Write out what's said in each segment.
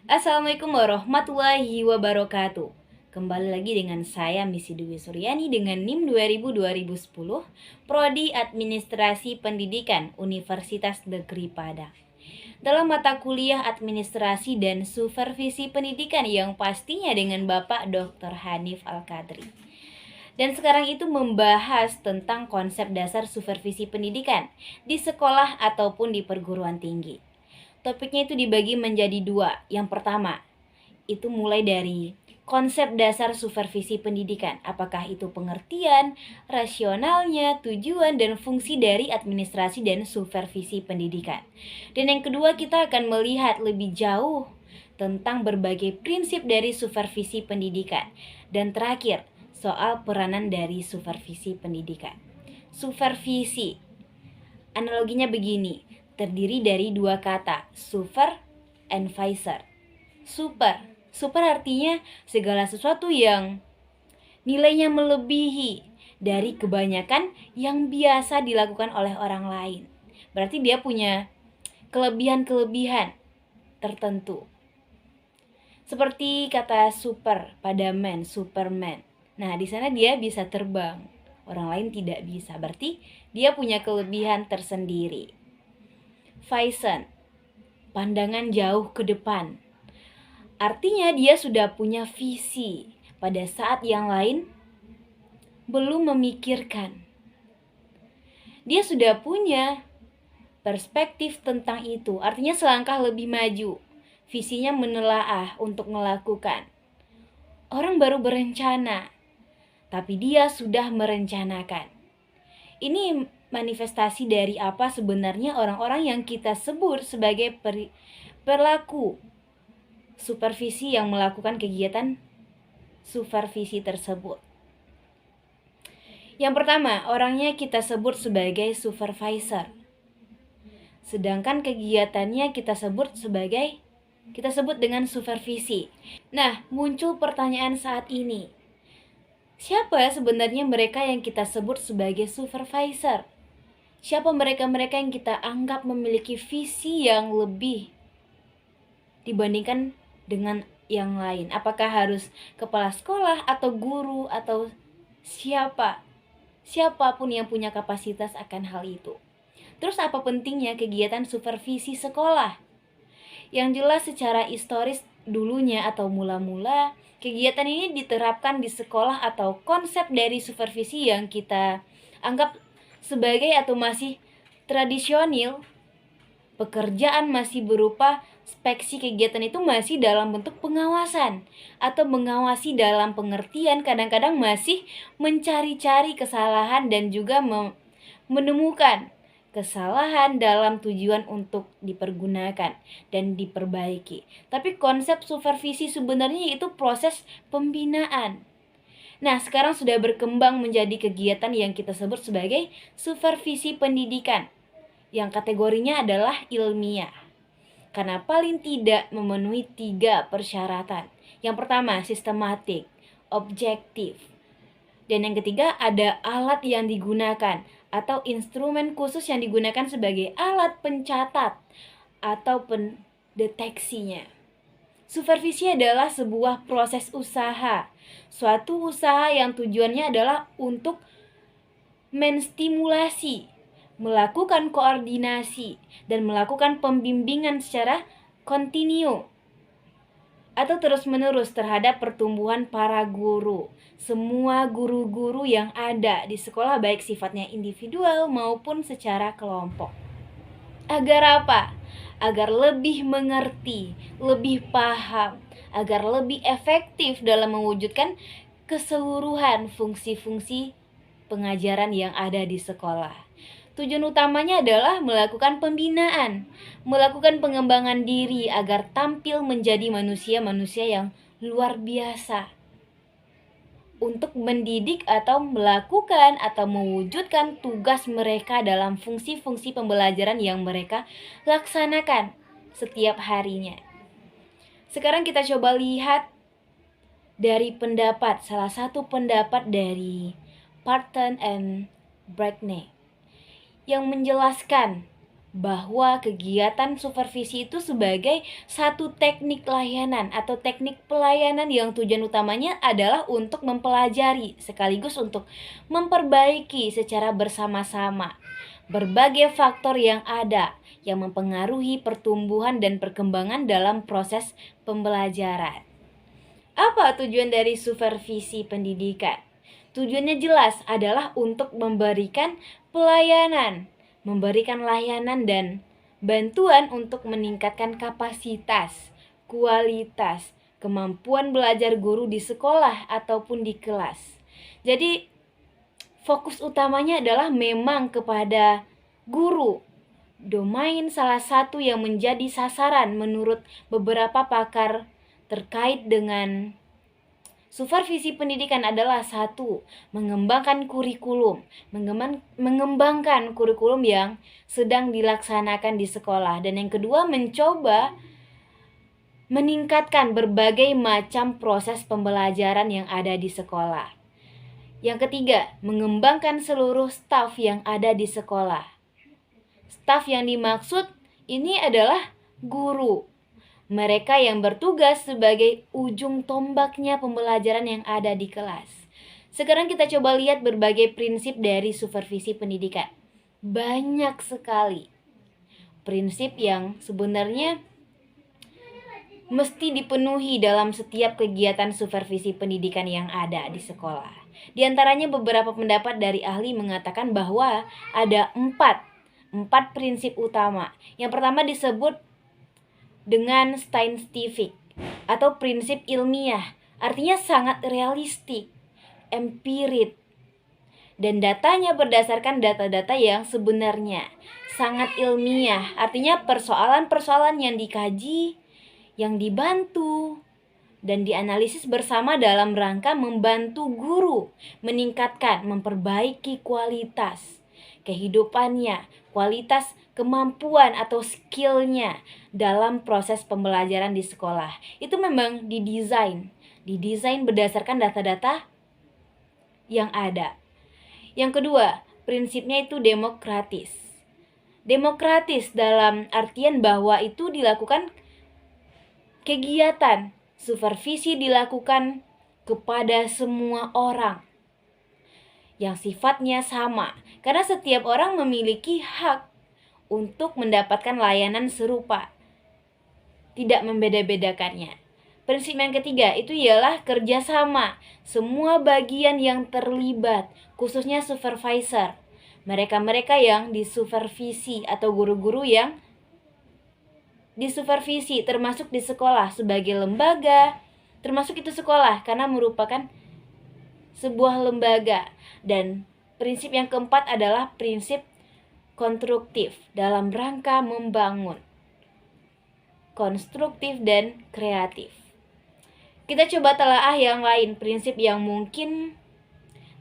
Assalamualaikum warahmatullahi wabarakatuh. Kembali lagi dengan saya Missy Dwi Suryani dengan NIM 2000-2010, Prodi Administrasi Pendidikan Universitas Negeri Padang. Dalam mata kuliah Administrasi dan Supervisi Pendidikan yang pastinya dengan Bapak Dr. Hanif Al-Kadri. Dan sekarang itu membahas tentang konsep dasar supervisi pendidikan di sekolah ataupun di perguruan tinggi. Topiknya itu dibagi menjadi dua. Yang pertama, itu mulai dari konsep dasar supervisi pendidikan. Apakah itu pengertian, rasionalnya, tujuan, dan fungsi dari administrasi dan supervisi pendidikan. Dan yang kedua, kita akan melihat lebih jauh tentang berbagai prinsip dari supervisi pendidikan. Dan terakhir, soal peranan dari supervisi pendidikan. Supervisi, analoginya begini, terdiri dari dua kata, super and visor. Super artinya segala sesuatu yang nilainya melebihi dari kebanyakan yang biasa dilakukan oleh orang lain. Berarti dia punya kelebihan-kelebihan tertentu. Seperti kata super pada Superman. Nah, di sana dia bisa terbang, orang lain tidak bisa. Berarti dia punya kelebihan tersendiri. Vision, pandangan jauh ke depan. Artinya dia sudah punya visi pada saat yang lain belum memikirkan. Dia sudah punya perspektif tentang itu, artinya selangkah lebih maju. Visinya menelaah untuk melakukan. Orang baru berencana, tapi dia sudah merencanakan. Ini manifestasi dari apa sebenarnya orang-orang yang kita sebut sebagai pelaku supervisi yang melakukan kegiatan supervisi tersebut. Yang pertama, orangnya kita sebut sebagai supervisor. Sedangkan kegiatannya kita sebut dengan supervisi. Nah, muncul pertanyaan saat ini. Siapa sebenarnya mereka yang kita sebut sebagai supervisor? Siapa mereka-mereka yang kita anggap memiliki visi yang lebih dibandingkan dengan yang lain? Apakah harus kepala sekolah atau guru atau siapapun yang punya kapasitas akan hal itu? Terus apa pentingnya kegiatan supervisi sekolah? Yang jelas secara historis dulunya atau mula-mula kegiatan ini diterapkan di sekolah atau konsep dari supervisi yang kita anggap sebagai atau masih tradisional. Pekerjaan masih berupa speksi, kegiatan itu masih dalam bentuk pengawasan atau mengawasi dalam pengertian kadang-kadang masih mencari-cari kesalahan dan juga menemukan kesalahan dalam tujuan untuk dipergunakan dan diperbaiki. Tapi konsep supervisi sebenarnya itu proses pembinaan. Nah, sekarang sudah berkembang menjadi kegiatan yang kita sebut sebagai supervisi pendidikan, yang kategorinya adalah ilmiah, karena paling tidak memenuhi 3 persyaratan. Yang pertama, sistematik, objektif, dan yang ketiga ada alat yang digunakan atau instrumen khusus yang digunakan sebagai alat pencatat atau pendeteksinya. Supervisi adalah sebuah proses usaha, suatu usaha yang tujuannya adalah untuk menstimulasi, melakukan koordinasi, dan melakukan pembimbingan secara kontinu atau terus-menerus terhadap pertumbuhan para guru. Semua guru-guru yang ada di sekolah baik sifatnya individual maupun secara kelompok. Agar apa? Agar lebih mengerti, lebih paham, agar lebih efektif dalam mewujudkan keseluruhan fungsi-fungsi pengajaran yang ada di sekolah. Tujuan utamanya adalah melakukan pembinaan, melakukan pengembangan diri agar tampil menjadi manusia-manusia yang luar biasa. Untuk mendidik atau melakukan atau mewujudkan tugas mereka dalam fungsi-fungsi pembelajaran yang mereka laksanakan setiap harinya. Sekarang kita coba lihat dari salah satu pendapat dari Parton and Bracknell yang menjelaskan bahwa kegiatan supervisi itu sebagai satu teknik layanan atau teknik pelayanan yang tujuan utamanya adalah untuk mempelajari sekaligus untuk memperbaiki secara bersama-sama berbagai faktor yang ada yang mempengaruhi pertumbuhan dan perkembangan dalam proses pembelajaran. Apa tujuan dari supervisi pendidikan? Tujuannya jelas adalah untuk memberikan pelayanan, memberikan layanan dan bantuan untuk meningkatkan kapasitas, kualitas, kemampuan belajar guru di sekolah ataupun di kelas. Jadi fokus utamanya adalah memang kepada guru. Domain salah satu yang menjadi sasaran menurut beberapa pakar terkait dengan supervisi pendidikan adalah satu, mengembangkan kurikulum, mengembangkan kurikulum yang sedang dilaksanakan di sekolah. Dan yang kedua, mencoba meningkatkan berbagai macam proses pembelajaran yang ada di sekolah. Yang ketiga, mengembangkan seluruh staf yang ada di sekolah. Staf yang dimaksud ini adalah guru. Mereka yang bertugas sebagai ujung tombaknya pembelajaran yang ada di kelas. Sekarang kita coba lihat berbagai prinsip dari supervisi pendidikan. Banyak sekali prinsip yang sebenarnya mesti dipenuhi dalam setiap kegiatan supervisi pendidikan yang ada di sekolah. Di antaranya beberapa pendapat dari ahli mengatakan bahwa ada empat prinsip utama. Yang pertama disebut dengan scientific atau prinsip ilmiah, artinya sangat realistik, empirik, dan datanya berdasarkan data-data yang sebenarnya sangat ilmiah, artinya persoalan-persoalan yang dikaji, yang dibantu, dan dianalisis bersama dalam rangka membantu guru meningkatkan, memperbaiki kualitas kehidupannya, kualitas kemampuan atau skillnya dalam proses pembelajaran di sekolah. Itu memang didesain berdasarkan data-data yang ada. Yang kedua, prinsipnya itu demokratis. Demokratis dalam artian bahwa itu dilakukan kegiatan supervisi dilakukan kepada semua orang yang sifatnya sama, karena setiap orang memiliki hak untuk mendapatkan layanan serupa, tidak membeda-bedakannya. Prinsip yang ketiga itu ialah kerjasama semua bagian yang terlibat, khususnya supervisor, mereka-mereka yang disupervisi atau guru-guru yang disupervisi, termasuk di sekolah sebagai lembaga, termasuk itu sekolah karena merupakan sebuah lembaga. Dan prinsip yang keempat adalah prinsip konstruktif dalam rangka membangun, konstruktif dan kreatif. Kita coba telaah yang lain, prinsip yang mungkin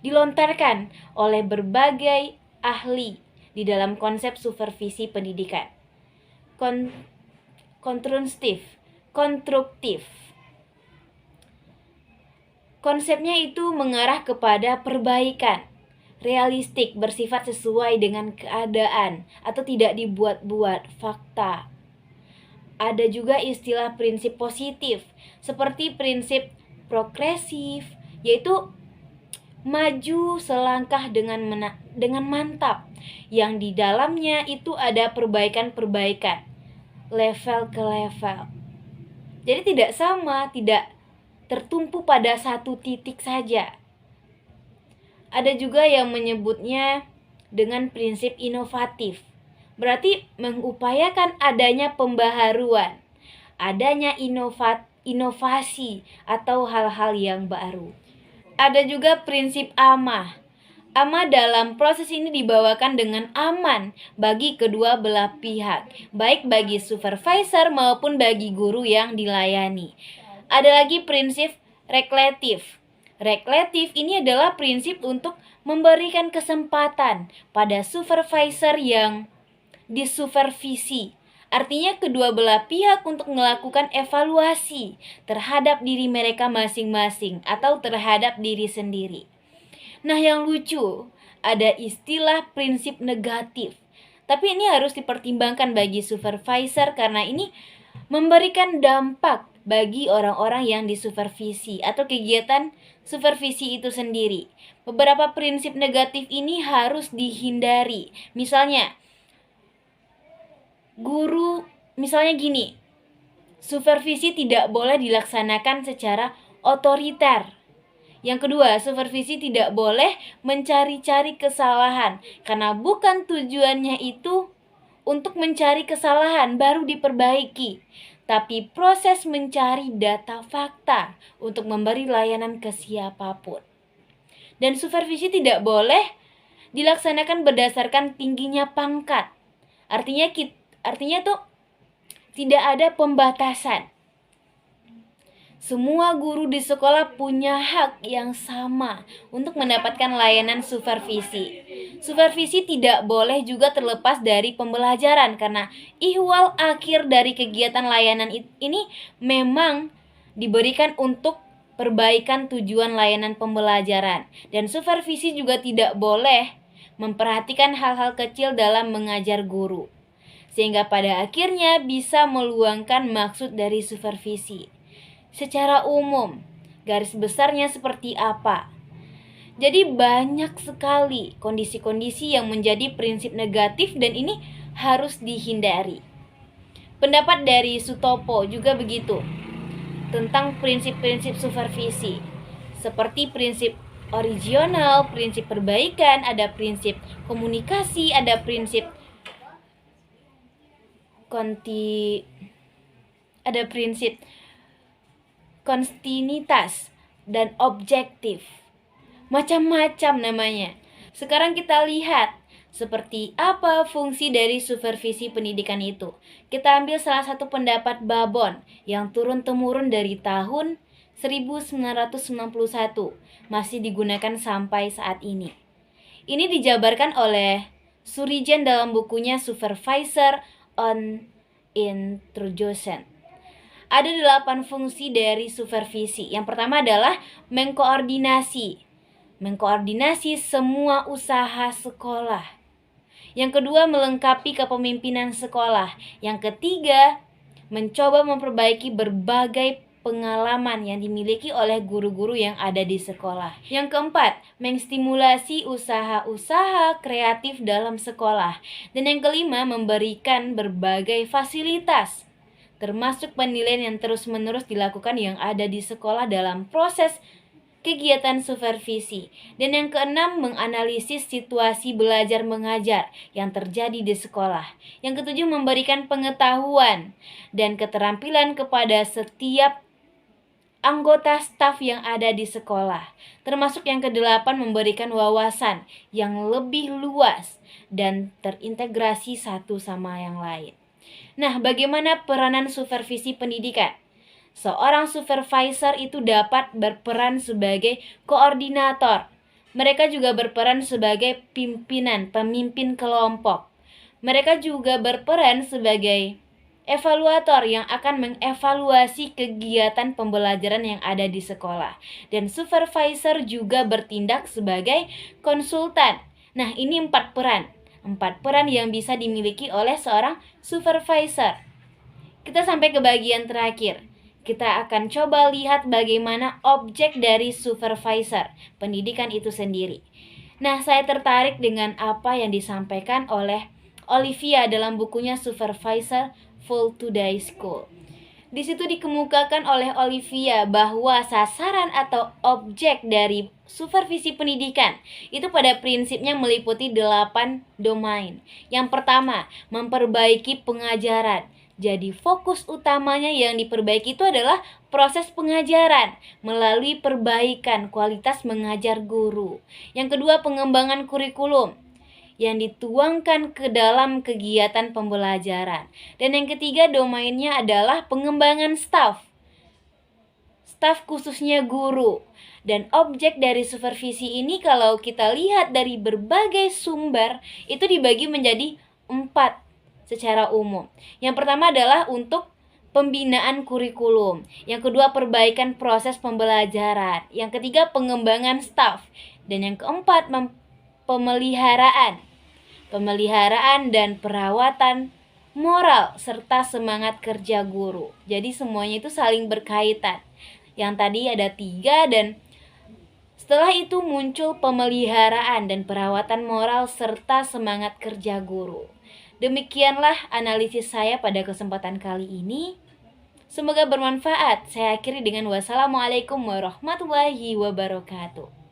dilontarkan oleh berbagai ahli di dalam konsep supervisi pendidikan. Konstruktif. Konsepnya itu mengarah kepada perbaikan, realistik, bersifat sesuai dengan keadaan, atau tidak dibuat-buat fakta. Ada juga istilah prinsip positif, seperti prinsip progresif, yaitu maju selangkah dengan mantap, yang di dalamnya itu ada perbaikan-perbaikan, level ke level. Jadi tidak sama, tidak tertumpu pada satu titik saja. Ada juga yang menyebutnya dengan prinsip inovatif. Berarti mengupayakan adanya pembaharuan, adanya inovasi atau hal-hal yang baru. Ada juga prinsip AMAH. AMAH dalam proses ini dibawakan dengan aman bagi kedua belah pihak, baik bagi supervisor maupun bagi guru yang dilayani. Ada lagi prinsip rekreatif. Rekreatif ini adalah prinsip untuk memberikan kesempatan pada supervisor yang disupervisi. Artinya kedua belah pihak untuk melakukan evaluasi terhadap diri mereka masing-masing atau terhadap diri sendiri. Nah, yang lucu, ada istilah prinsip negatif. Tapi ini harus dipertimbangkan bagi supervisor karena ini memberikan dampak bagi orang-orang yang disupervisi atau kegiatan supervisi itu sendiri. Beberapa prinsip negatif ini harus dihindari. Misalnya, misalnya gini, supervisi tidak boleh dilaksanakan secara otoriter. Yang kedua, supervisi tidak boleh mencari-cari kesalahan karena bukan tujuannya itu untuk mencari kesalahan baru diperbaiki, tapi proses mencari data fakta untuk memberi layanan ke siapapun. Dan supervisi tidak boleh dilaksanakan berdasarkan tingginya pangkat. Artinya tuh tidak ada pembatasan. Semua guru di sekolah punya hak yang sama untuk mendapatkan layanan supervisi. Supervisi tidak boleh juga terlepas dari pembelajaran karena ihwal akhir dari kegiatan layanan ini memang diberikan untuk perbaikan tujuan layanan pembelajaran. Dan supervisi juga tidak boleh memperhatikan hal-hal kecil dalam mengajar guru, sehingga pada akhirnya bisa meluangkan maksud dari supervisi. Secara umum, garis besarnya seperti apa? Jadi banyak sekali kondisi-kondisi yang menjadi prinsip negatif dan ini harus dihindari. Pendapat dari Sutopo juga begitu tentang prinsip-prinsip supervisi, seperti prinsip original, prinsip perbaikan, ada prinsip komunikasi, ada prinsip kontinuitas dan objektif. Macam-macam namanya. Sekarang kita lihat seperti apa fungsi dari supervisi pendidikan itu. Kita ambil salah satu pendapat Babon yang turun-temurun dari tahun 1991, masih digunakan sampai saat ini. Ini dijabarkan oleh Surijan dalam bukunya Supervisor on Introduction. Ada 8 fungsi dari supervisi. Yang pertama adalah mengkoordinasi semua usaha sekolah. Yang kedua, melengkapi kepemimpinan sekolah. Yang ketiga, mencoba memperbaiki berbagai pengalaman yang dimiliki oleh guru-guru yang ada di sekolah. Yang keempat, mengstimulasi usaha-usaha kreatif dalam sekolah. Dan yang kelima, memberikan berbagai fasilitas, termasuk penilaian yang terus-menerus dilakukan yang ada di sekolah dalam proses kegiatan supervisi. Dan yang keenam, menganalisis situasi belajar mengajar yang terjadi di sekolah. Yang ketujuh, memberikan pengetahuan dan keterampilan kepada setiap anggota staf yang ada di sekolah. Termasuk yang kedelapan, memberikan wawasan yang lebih luas dan terintegrasi satu sama yang lain. Nah, bagaimana peranan supervisi pendidikan? Seorang supervisor itu dapat berperan sebagai koordinator. Mereka juga berperan sebagai pemimpin kelompok. Mereka juga berperan sebagai evaluator yang akan mengevaluasi kegiatan pembelajaran yang ada di sekolah. Dan supervisor juga bertindak sebagai konsultan. Nah, ini 4 peran. 4 peran yang bisa dimiliki oleh seorang supervisor. Kita sampai ke bagian terakhir. Kita akan coba lihat bagaimana objek dari supervisor pendidikan itu sendiri. Nah, saya tertarik dengan apa yang disampaikan oleh Olivia dalam bukunya Supervisor Full Today School. Di situ dikemukakan oleh Olivia bahwa sasaran atau objek dari supervisi pendidikan itu pada prinsipnya meliputi 8 domain. Yang pertama, memperbaiki pengajaran. Jadi fokus utamanya yang diperbaiki itu adalah proses pengajaran melalui perbaikan kualitas mengajar guru. Yang kedua, pengembangan kurikulum yang dituangkan ke dalam kegiatan pembelajaran. Dan yang ketiga, domainnya adalah pengembangan staf khususnya guru. Dan objek dari supervisi ini kalau kita lihat dari berbagai sumber itu dibagi menjadi 4 secara umum. Yang pertama adalah untuk pembinaan kurikulum. Yang kedua, perbaikan proses pembelajaran. Yang ketiga, pengembangan staf. Dan yang keempat, pemeliharaan pemeliharaan dan perawatan moral, serta semangat kerja guru. Jadi semuanya itu saling berkaitan. Yang tadi ada 3, dan setelah itu muncul pemeliharaan dan perawatan moral serta semangat kerja guru. Demikianlah analisis saya pada kesempatan kali ini. Semoga bermanfaat. Saya akhiri dengan wassalamualaikum warahmatullahi wabarakatuh.